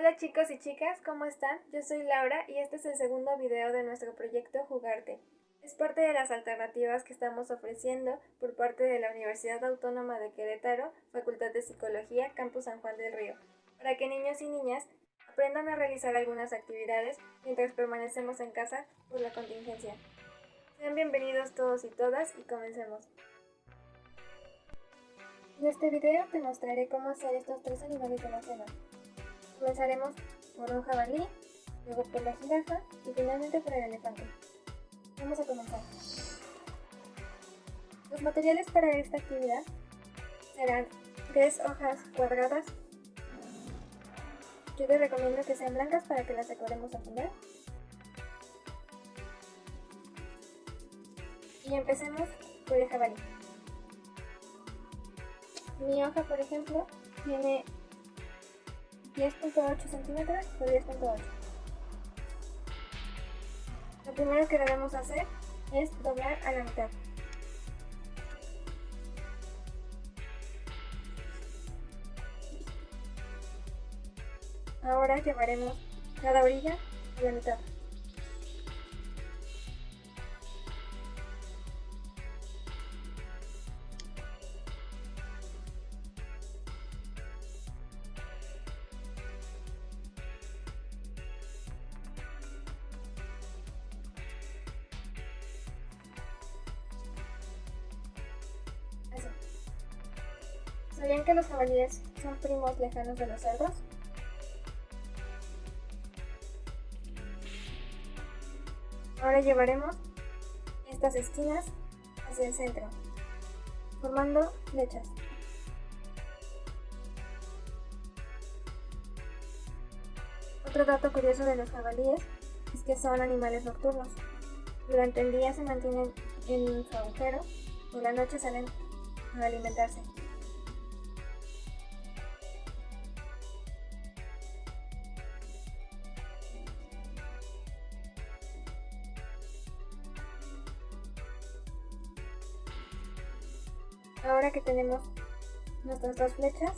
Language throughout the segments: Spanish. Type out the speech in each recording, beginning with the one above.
Hola chicos y chicas, ¿cómo están? Yo soy Laura y este es el segundo video de nuestro proyecto Jugarte. Es parte de las alternativas que estamos ofreciendo por parte de la Universidad Autónoma de Querétaro, Facultad de Psicología, Campus San Juan del Río, para que niños y niñas aprendan a realizar algunas actividades mientras permanecemos en casa por la contingencia. Sean bienvenidos todos y todas y comencemos. En este video te mostraré cómo hacer estos tres animales de la cena. Comenzaremos por un jabalí, luego por la jirafa y finalmente por el elefante. Vamos a comenzar. Los materiales para esta actividad serán 3 hojas cuadradas. Yo te recomiendo que sean blancas para que las decoremos al final. Y empecemos por el jabalí. Mi hoja, por ejemplo, tiene 10.8 centímetros por 10.8. Lo primero que debemos hacer es doblar a la mitad. Ahora llevaremos cada orilla a la mitad. Así. ¿Sabían que los jabalíes son primos lejanos de los cerdos? Ahora llevaremos estas esquinas hacia el centro, formando flechas. Otro dato curioso de los jabalíes es que son animales nocturnos. Durante el día se mantienen en su agujero, por la noche salen a alimentarse. Ahora que tenemos nuestras dos flechas,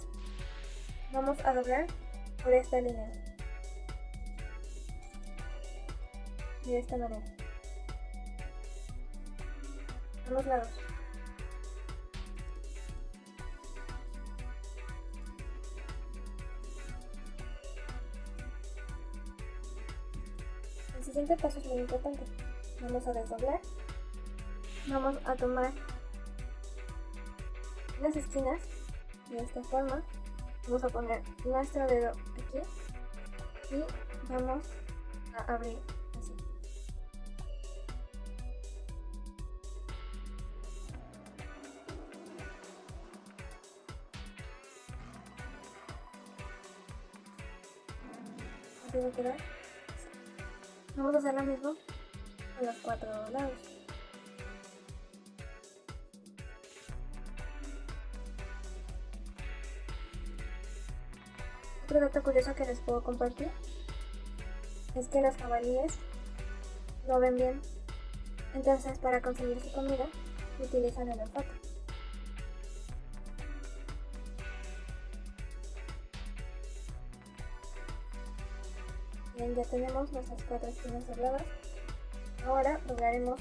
vamos a doblar por esta línea, de esta manera, ambos lados. El siguiente paso es muy importante. Vamos a desdoblar, vamos a tomar las esquinas de esta forma, vamos a poner nuestro dedo aquí y vamos a abrir así. Así va a quedar. Vamos a hacer lo mismo con los 4 lados. Otro dato curioso que les puedo compartir es que los jabalíes no ven bien, entonces para conseguir su comida utilizan el olfato. Bien, ya tenemos nuestras 4 esquinas dobladas. Ahora doblaremos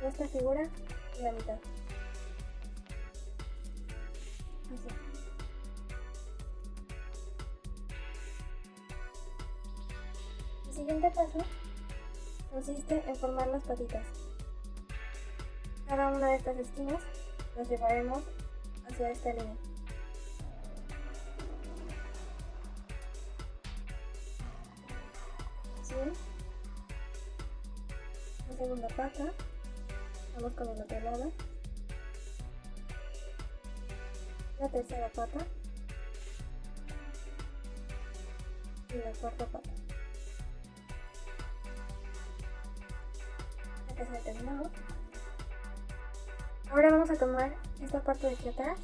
nuestra figura en la mitad. Así. El siguiente paso consiste en formar las patitas. Cada una de estas esquinas las llevaremos hacia esta línea. Así. La segunda pata. Vamos con el otro lado. La tercera pata. Y la cuarta pata. Ya casi terminamos. Ahora vamos a tomar esta parte de aquí atrás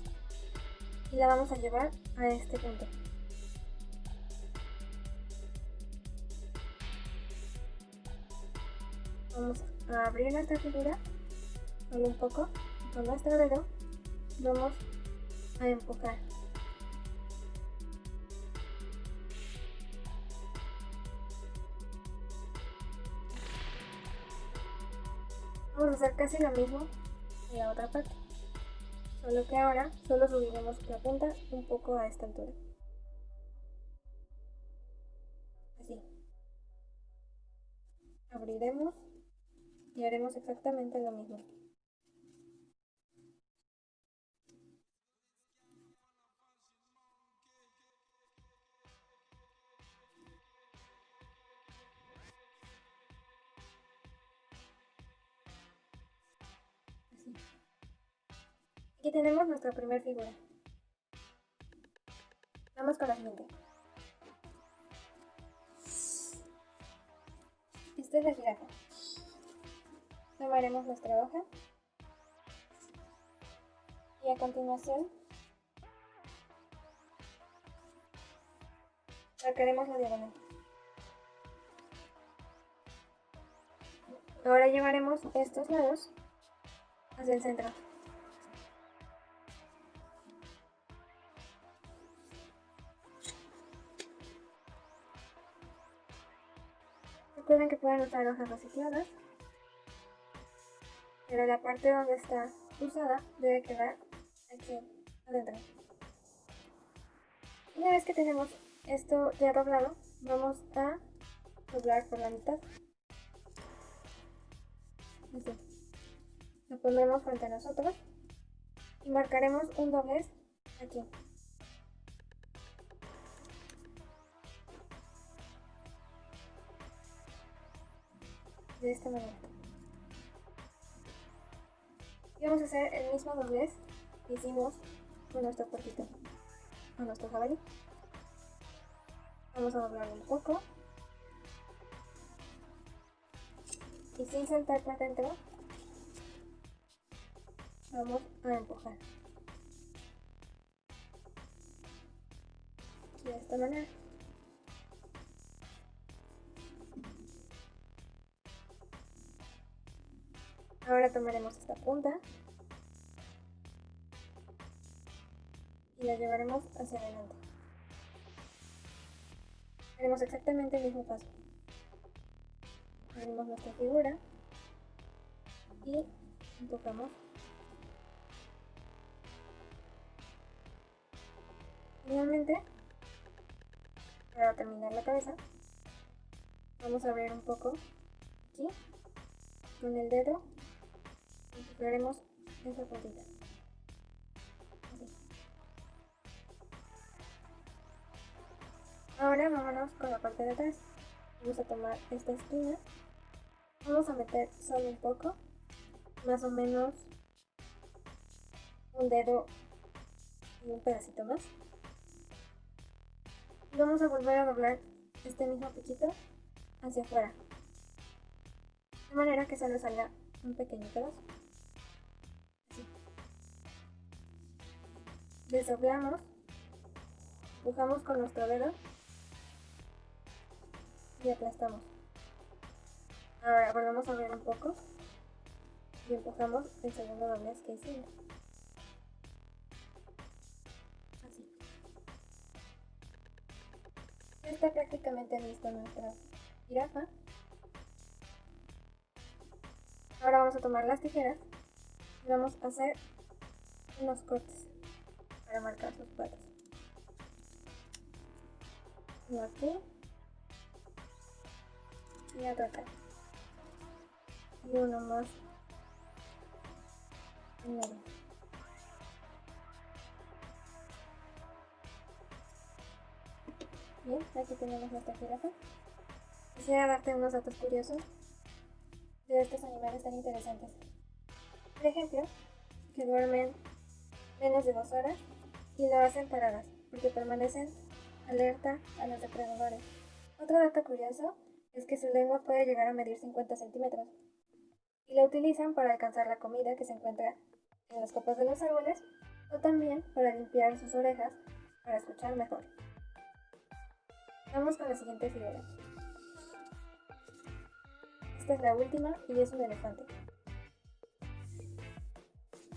y la vamos a llevar a este punto. Vamos a abrir nuestra figura solo un poco y con nuestro dedo vamos a empujar. Vamos a hacer casi lo mismo en la otra parte, solo que ahora solo subiremos la punta un poco a esta altura. Así. Abriremos y haremos exactamente lo mismo. Así. Aquí tenemos nuestra primera figura. Vamos con la siguiente. Esta es la jirafa. Tomaremos nuestra hoja y a continuación marcaremos la diagonal. Ahora llevaremos estos lados hacia el centro. Recuerden que pueden usar hojas recicladas, pero la parte donde está usada debe quedar aquí adentro. Una vez que tenemos esto ya doblado, vamos a doblar por la mitad. Así. Lo pondremos frente a nosotros y marcaremos un doblez aquí. De esta manera. Y vamos a hacer el mismo doblez que hicimos con nuestro puerquito, con nuestro jabalí. Vamos a doblarlo un poco y sin saltar para adentro vamos a empujar de esta manera. Ahora tomaremos esta punta y la llevaremos hacia adelante. Haremos exactamente el mismo paso. Abrimos nuestra figura y empujamos. Finalmente, para terminar la cabeza, vamos a abrir un poco aquí. Con el dedo empujaremos esa puntita. Así. Ahora vámonos con la parte de atrás. Vamos a tomar esta esquina. Vamos a meter solo un poco, más o menos un dedo y un pedacito más. Y vamos a volver a doblar este mismo piquito hacia afuera, de manera que solo salga un pequeño pedazo. Así. Desdoblamos, empujamos con nuestro dedo y aplastamos. Ahora volvemos a abrir un poco y empujamos el segundo doblez que hicimos. Así. Ya está prácticamente lista nuestra jirafa. Ahora vamos a tomar las tijeras y vamos a hacer unos cortes para marcar sus patas. Uno aquí y otro acá. Y uno más en medio. Bien, aquí tenemos nuestra jirafa. Quisiera darte unos datos curiosos de estos animales tan interesantes. Por ejemplo, que duermen menos de 2 horas y lo hacen paradas, porque permanecen alerta a los depredadores. Otro dato curioso es que su lengua puede llegar a medir 50 centímetros y la utilizan para alcanzar la comida que se encuentra en las copas de los árboles o también para limpiar sus orejas para escuchar mejor. Vamos con la siguiente figura. Esta es la última y es un elefante.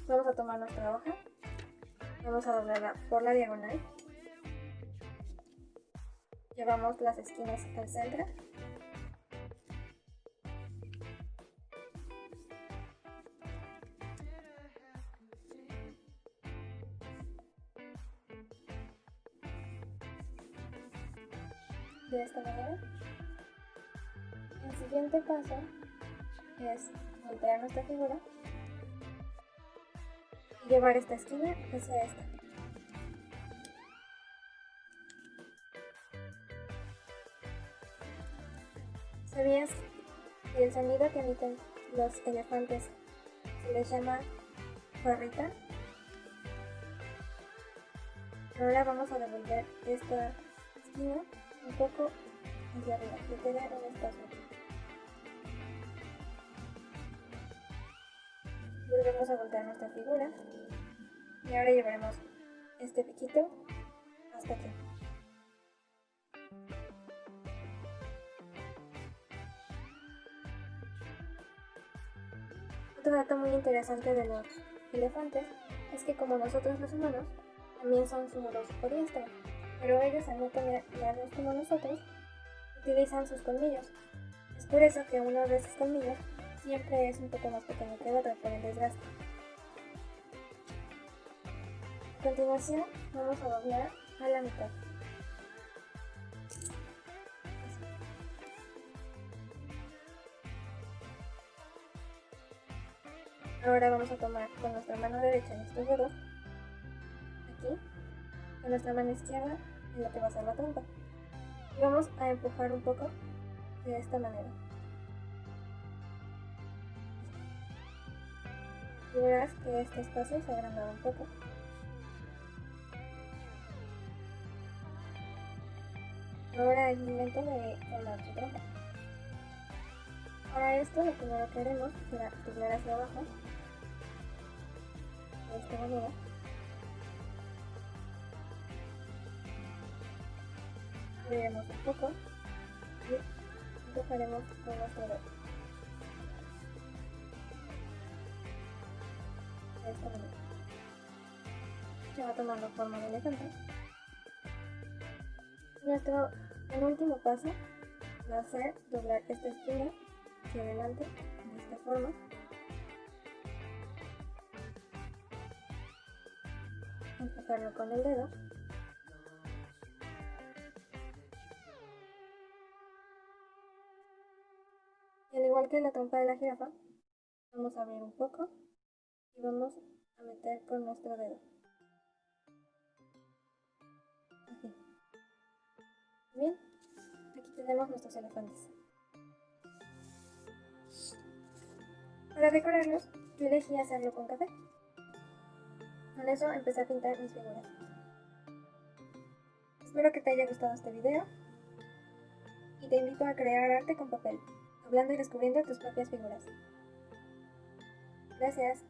Vamos a tomar nuestra hoja, vamos a doblarla por la diagonal, llevamos las esquinas al centro de esta manera. El siguiente paso es voltear nuestra figura y llevar esta esquina hacia esta. ¿Sabías que el sonido que emiten los elefantes se les llama barrita? Ahora vamos a devolver esta esquina un poco hacia arriba, que quede un espacio. Volvemos a voltear nuestra figura y ahora llevaremos este piquito hasta aquí. Otro dato muy interesante de los elefantes es que, como nosotros los humanos, también son zurdos o diestros, pero ellos, al no tener manos como nosotros, utilizan sus colmillos. Es por eso que uno de esos colmillos siempre es un poco más pequeño que el otro por el desgaste. A continuación vamos a doblar a la mitad. Ahora vamos a tomar con nuestra mano derecha en estos dedos, aquí, con nuestra mano izquierda en lo que va a ser la trompa, y vamos a empujar un poco de esta manera. Y verás que este espacio se ha agrandado un poco. Ahora es momento de formar su trompa. Para esto, lo primero que haremos será doblar hacia abajo, de esta manera. Abriremos un poco y empujaremos con nuestro dedo. De esta manera. Se va tomando forma de elefante. Nuestro penúltimo paso va a ser doblar esta esquina hacia adelante de esta forma. Empujarlo con el dedo. Y al igual que la trompa de la jirafa, vamos a abrir un poco y vamos a meter con nuestro dedo. Así. Bien, aquí tenemos nuestros elefantes. Para decorarlos, yo elegí hacerlo con café. Con eso empecé a pintar mis figuras. Espero que te haya gustado este video y te invito a crear arte con papel, hablando y descubriendo tus propias figuras. Gracias.